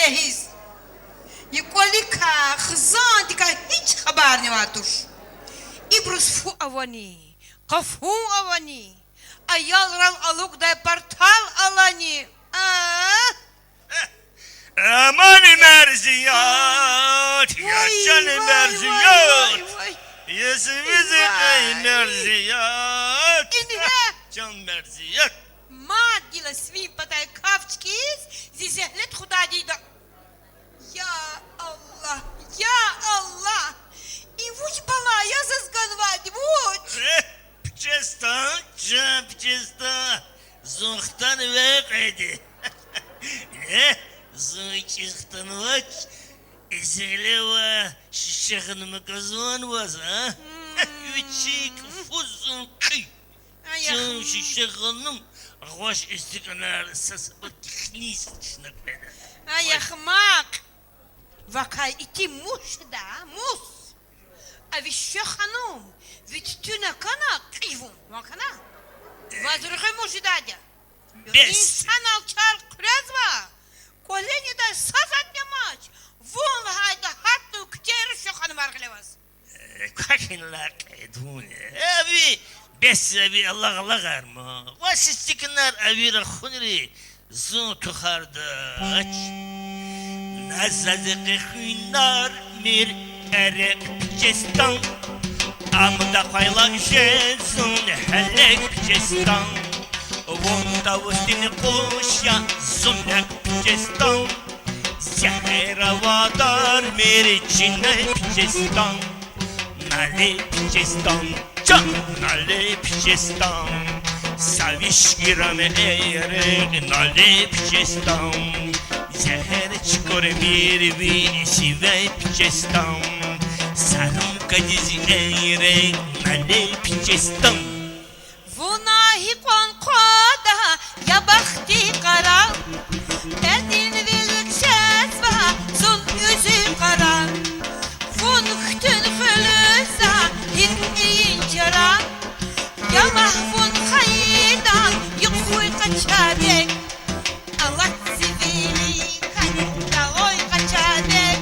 لهیز يقولي كا خزان ديكا هيج خبرني واتوش إبرز فو أواني قفو أواني أيال رال ألوك داي بارتال ألاني Aman merziyat, yaşan merziyat, yüzümüzü merziyat, can merziyat. ما ديلا سوي بتاع كافشكيز زي زهلت خدا ديدا يا الله يا الله и вуч бала я зазганвади вуч Пчеста, зухтан векеди. Зухтан вач, изелева шишехн маказон ваз, а? Вичик фузун ки. Чым шишехным Хош истиканар сасбат хнис шнапеда. يا خماق وكاي اتي موش دا موس أبي الشخنوم ويتتونا كنا قيفون وكنا وازرخي موش دادا إنسان الچار قرازوا كوليني دا سازات نماش وون هايدا هاتو كتير الشخنوم أرغلواز Kakin lakidun. Abi bes abi Allah arma. Was istiknar abi rakhunri zun tukhardaç. Nazazık khinar mir erek cestan. Amda qayla şezun helek cestan. Vonda vustin qoşya zunak cestan. Zehravadar mir cinek cestan. Nalepçestan, can nalepçestan. Saviş girame erek nalepçestan. Zehir çıkar mirvi sivepçestan. Sarım kadizi erek nalepçestan. Vunahi konkoda ya bakti kara Edin vilük şezva sun yüzü kara Fun ktün fülüza hin incara Ya mahvun haydan yukhuy kaçadek Allah sivili kanik daloy kaçadek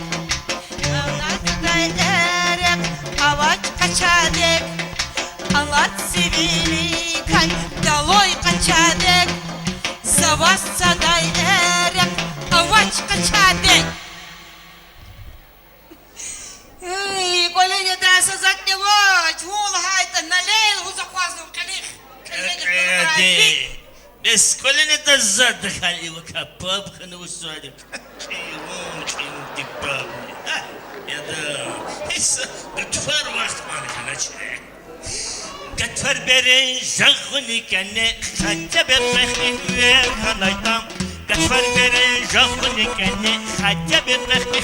Allah dayerek avaç kaçadek Allah sivili kanik daloy kaçadek Zavas sadayerek avaç kaçadek Колени да сазатне вач, вол хайта налел хузахвазну калих. Бес колени да задхали вакапап хану усадик. Ким дипап. Я да. Хиса гатфар вахт ман ханаче. Гатфар берен жагни кане хатя бепехи ханайтам. Гатфар берен жагни кане хатя бепехи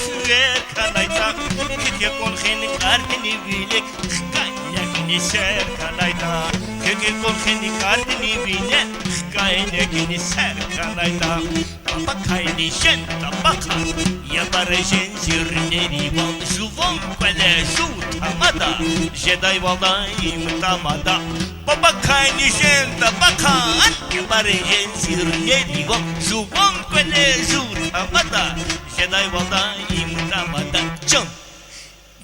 ханайтам. Kike kolxeni kardini vilek xkayakini ser kalayda. Kike kolxeni kardini vilek xkayakini ser kalayda. Tabakayni şen tabaka yabare şen zirneri val juvon kwele ju tamada jeday valayim tamada. Babakayni şen tabaka yabare şen zirneri val juvon kwele ju tamada jeday valayim tamada. Can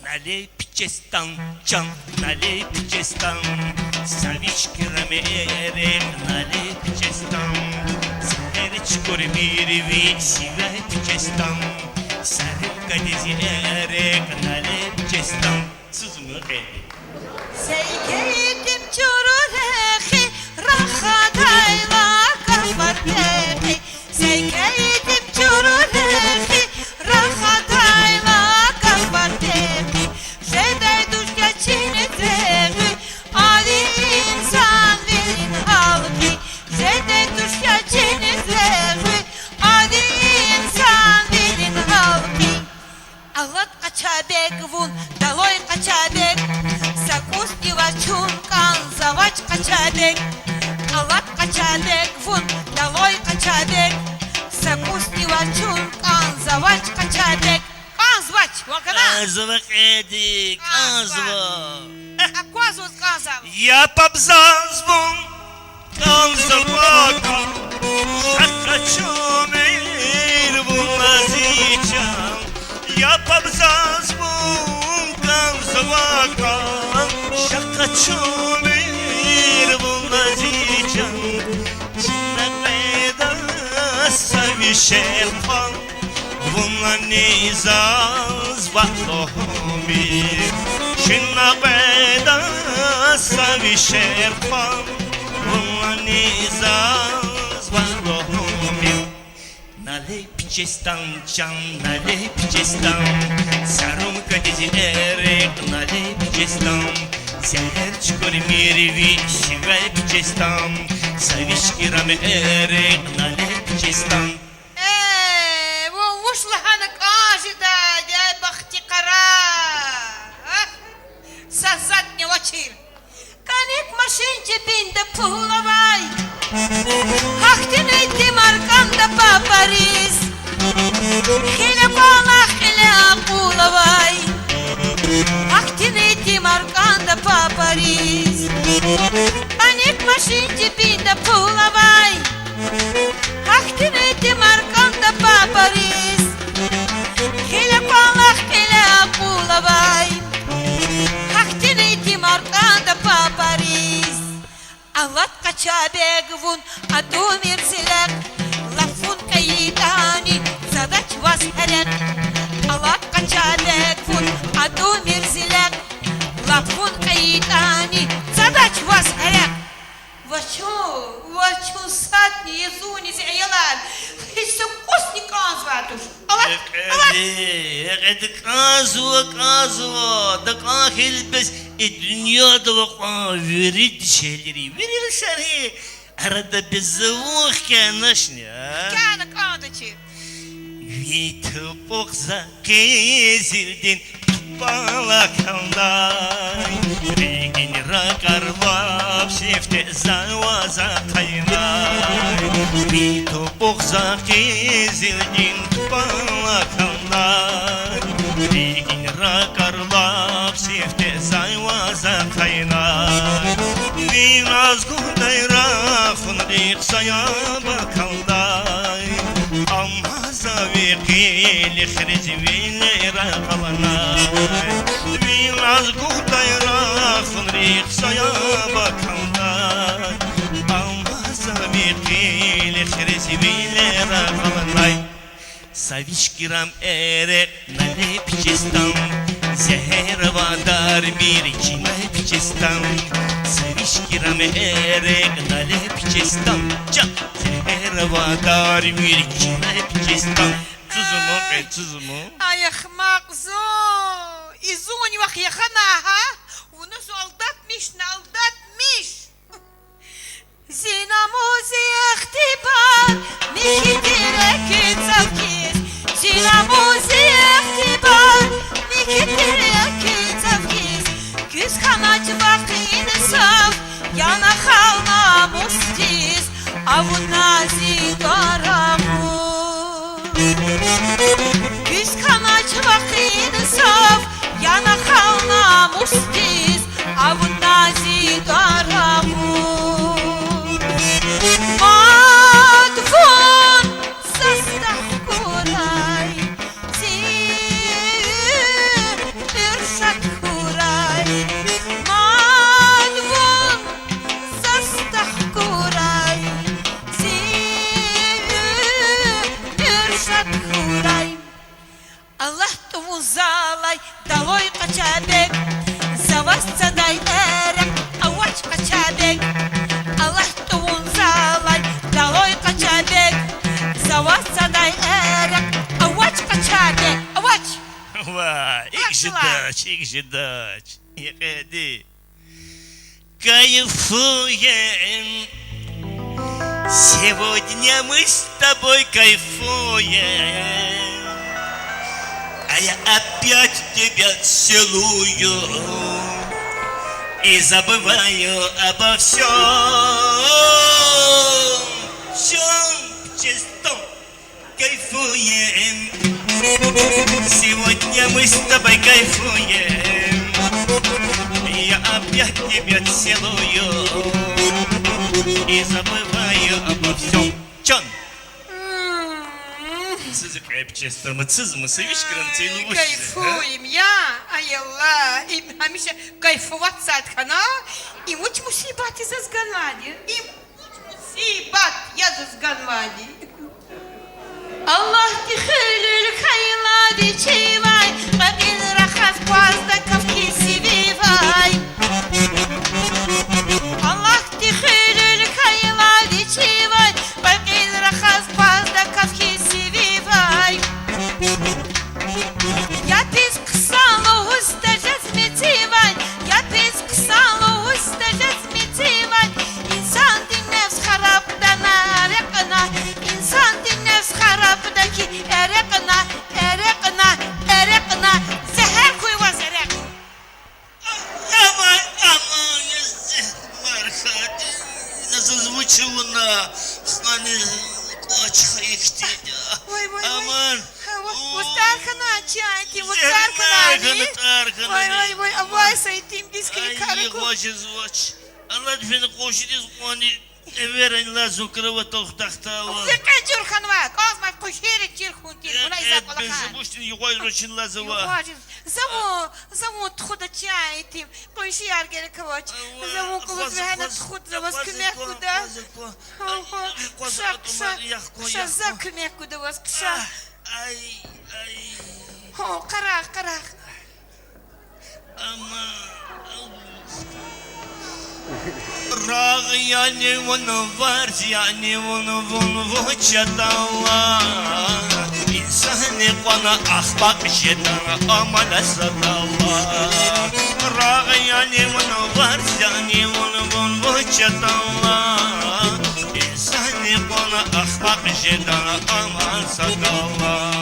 Nalepçestan, can nalepçestan. Saviç kirame erek nalepçestan. Zahir çıkor mirvi sivetçestan. Sarık kadezi erek nalepçestan. Sızmı geldi. Seyketim çurulehi rahadayla kafar pehi Seyketim çurulehi rahadayla kafar pehi Jedey duşya çinetleri Ali insan verin halki Jedey duşya çinetleri Ali insan verin halki Allah kaçadek vun daloy kaçadek Sakustива чункан завач качадек Алат качадек вун далой качадек Sakustива чункан завач качадек Канзвач вакана Kanzvak edik, kanzvak. Аквазус канзав Я побзазвон, канзваком. Шакачумир вун назир чумир волнозичан, Чинакведа совещерпан, Вунаниза зватохомир, Чинакведа совещерпан, Вунаниза зватохомир. Налей пчестан, чан, налей пчестан, Сарумка дезерек, налей пчестан, Сярчкор мирви, сигай пчестан, Савички рамерек, налей пчестан. وش لحنك آجدا يا بختي قرار سازتني وشير كانك ماشين جبين دا بولواي هاختني دي ماركان دا باباريس خيلة قولا خيلة بولواي هاختني دي ماركان دا باباريس كانك ماشين جبين دا بولواي هاختني دي ماركان دا باباريس خيلة قولا خيلة بولواي هاختني دي ماركان دا باباريس Allah kaçabek vun adu mirsilek lafun kayitani zadaç was herek Allah kaçabek vun adu mirsilek lafun kayitani zadaç was herek Вачу сатни езуни зеялар Хису косни казватуш Allah Eğedi kazva, da kahil bez, dünyada vakma verir şeyleri, verir seni. Arada bir zavuk naşnya. كان قادتي Vitupuk zakizildin, balakanday. Rigin rakar vap, şifte zavaza kaynay. Vitupuk zakizildin, balakanday. Rigin rakar vap, şifte zavaza kaynay. Biraz gudayra, fındık saya bakanday. Amma zaviki خرج ویلرا قلنای ویلاز گودایرا خنریخ سیا بکندای اما زاویقی خرج ویلرا قلنای سویش گیرم ارق نلی پیچستم زهر وادار میر چینای پیچستم سویش گیرم ارق نلی پیچستم زهر وادار میر چینای پیچستم Tuzumu ve tuzumu. Ayakmak zo İzuni bak yakana ha Onu aldatmış ne aldatmış Zinamuzi ihtibar Mikidirek zavkiz Zinamuzi ihtibar Mikidirek zavkiz Güz kanacı bakın saf Yana kalna mustiz Avun nazi daramu Güz kanaç vakit saf Yana kalna mustiz Avun nazi daramu Madvun sastah kuray Zir irşat kuray Madvun sastah kuray Zir irşat kuray Allah tuvu zalay Daloj kaçabek Zavas saday erek Avaç kaçabek Allah tuvu zalay Daloj kaçabek Zavas saday erek Avaç kaçabek Avaç Vay, Как дела? их же дач, еди. Кайфуем. Сегодня мы с тобой кайфуем. А я опять тебя целую и забываю обо всем. Всем чистом кайфуем. Сегодня мы с тобой кайфуем. Я опять тебя целую и забываю обо всем. Чон? Sizi kayıpçıstırmıtsız mı? Sevişkirim teylu Кайфуем, я, ай Аллах, и hamisha кайфовать садхана, и much musibat из Азганвади, и much musibat я из Азганвади. Allah тихелюль хайлади чивай, бадин рахас пазда кавки сививай. Allah тихелюль хайлади чивай, бадин рахас пазда кавки сививай. Я пис ксало устажет митивай, я пис ксало устажет митивай. İnsan dinlevs harapdana erekna, insan dinlevs harapdaki erekna, erekna, erekna, zehir koyvaz erek. Aman Мархат, nasıl звучуна, hani açık ihtiyacı. Aman. Устархана чайти, устархана. Вай, авай сайтим дискри караку. Allah beni koşuyoruz hani evren lazım kırıva tohtahta. Zeka Jurkhanva, kozma koşeri Jurkhuntir, buna izah Ben olakan. забушtin yukarı roçin lazım. Зову тхуда чайтим, koşuyar gerek avaç. Зову кулuz vehana tхуд zavaz kümek kuda. Kşa za kümek kuda vaz kşa. Ay. Karak. Ama Rağ yani onu var yani onu vıçadala İnsanı bana ahbak jedana amala sadala Rağ yani onu var yani onu vıçadala İnsanı bana ahbak jedana amala sadala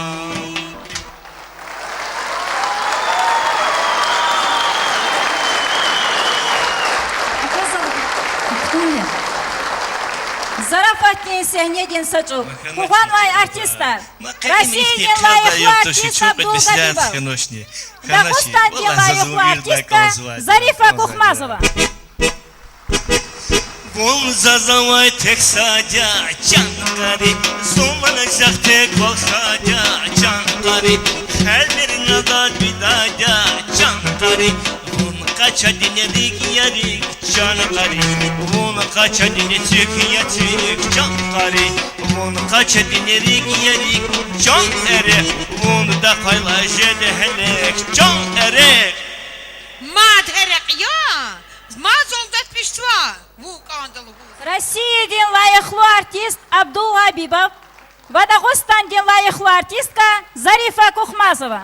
Зарафатнее Сягнедин Сачук, Хуганвай артиста, Россия лайыхлы артист Абдулгабибов, Дагыстан лайыхлы артистка Зарифа Кухмазова. Вон зазавай тек садя, чанкари, суманаксах тек волхадя, чанкари, her birine da bidaya, çankari, vun kaça dinedik yarik, çankari, vun kaça dinedik yarik, çankari, vun kaça dinedik yarik, çankari, vun da paylaşed helek, çankari. Мад эрек я, мад золдат пиштва. Вук андалу. Россияден лайыхлы артист Абдулгабибов, Дагыстандан лайыхлы артистка Зарифа Кухмазова.